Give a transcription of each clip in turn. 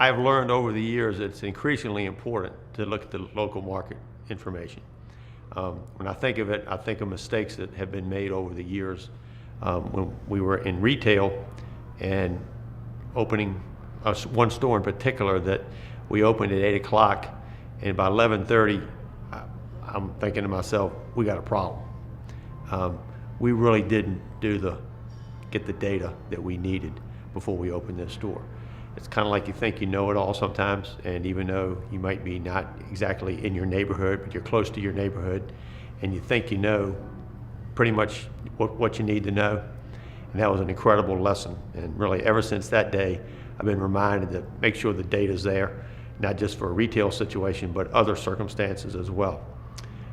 I've learned over the years it's increasingly important to look at the local market information. When I think of it, I think of mistakes that have been made over the years. When we were in retail and opening one store in particular that we opened at 8 o'clock, and by 11:30, I'm thinking to myself, we got a problem. We really didn't get the data that we needed before we opened this store. It's kind of like you think you know it all sometimes, and even though you might be not exactly in your neighborhood, but you're close to your neighborhood, and you think you know pretty much what you need to know. And that was an incredible lesson. And really, ever since that day, I've been reminded to make sure the data's there, not just for a retail situation, but other circumstances as well.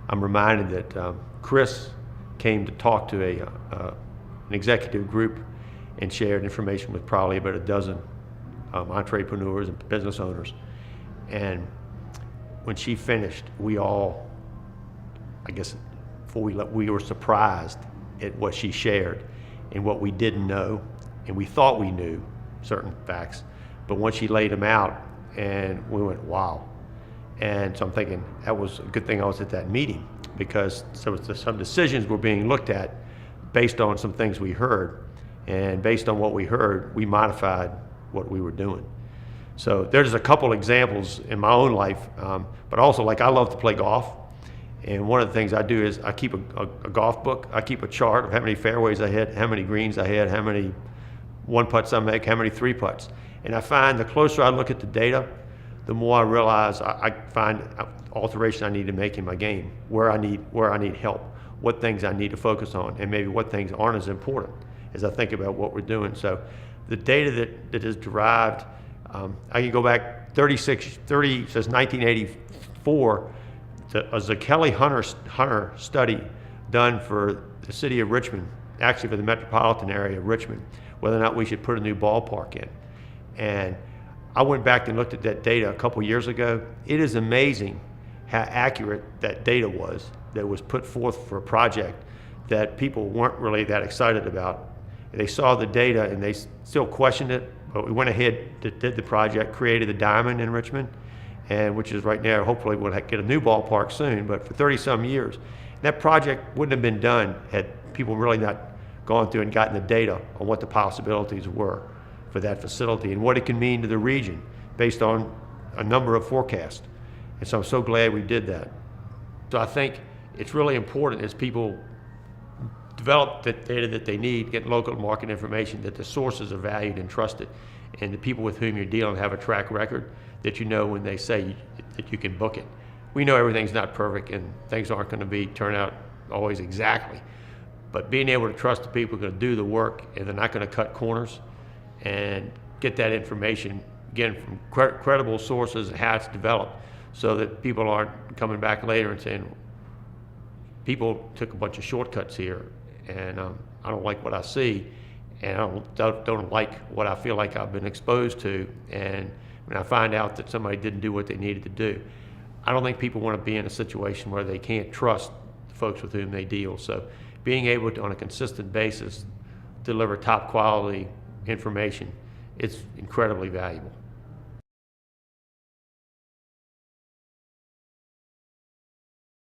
I'm reminded that Chris came to talk to an executive group and shared information with probably about a dozen entrepreneurs and business owners. And when she finished, we all, I guess, before we were surprised at what she shared and what we didn't know, and we thought we knew certain facts, but once she laid them out, and we went, wow. And so I'm thinking that was a good thing I was at that meeting, because some decisions were being looked at based on some things we heard, and based on what we heard, we modified what we were doing. So there's a couple examples in my own life, but also, like, I love to play golf. And one of the things I do is I keep a golf book. I keep a chart of how many fairways I hit, how many greens I hit, how many one putts I make, how many three putts. And I find the closer I look at the data, the more I realize I find alteration I need to make in my game, where I need help, what things I need to focus on, and maybe what things aren't as important as I think about what we're doing. So the data that is derived, I can go back 30 since 1984. A Kelly Hunter study done for the city of Richmond, actually for the metropolitan area of Richmond, whether or not we should put a new ballpark in. And I went back and looked at that data a couple years ago. It is amazing how accurate that data was that was put forth for a project that people weren't really that excited about. They saw the data and they still questioned it, but we went ahead, did the project, created the Diamond in Richmond, and which is right now, hopefully we'll get a new ballpark soon, but for 30 some years. That project wouldn't have been done had people really not gone through and gotten the data on what the possibilities were for that facility and what it can mean to the region based on a number of forecasts. And so I'm so glad we did that. So I think it's really important as people develop the data that they need, get local market information, that the sources are valued and trusted, and the people with whom you're dealing have a track record that you know when they say that you can book it. We know everything's not perfect and things aren't going to turn out always exactly, but being able to trust the people who are going to do the work and they're not going to cut corners, and get that information, again, from credible sources and how it's developed, so that people aren't coming back later and saying, people took a bunch of shortcuts here, and I don't like what I see, and I don't like what I feel like I've been exposed to, and when I find out that somebody didn't do what they needed to do. I don't think people want to be in a situation where they can't trust the folks with whom they deal. So being able to, on a consistent basis, deliver top quality information, it's incredibly valuable.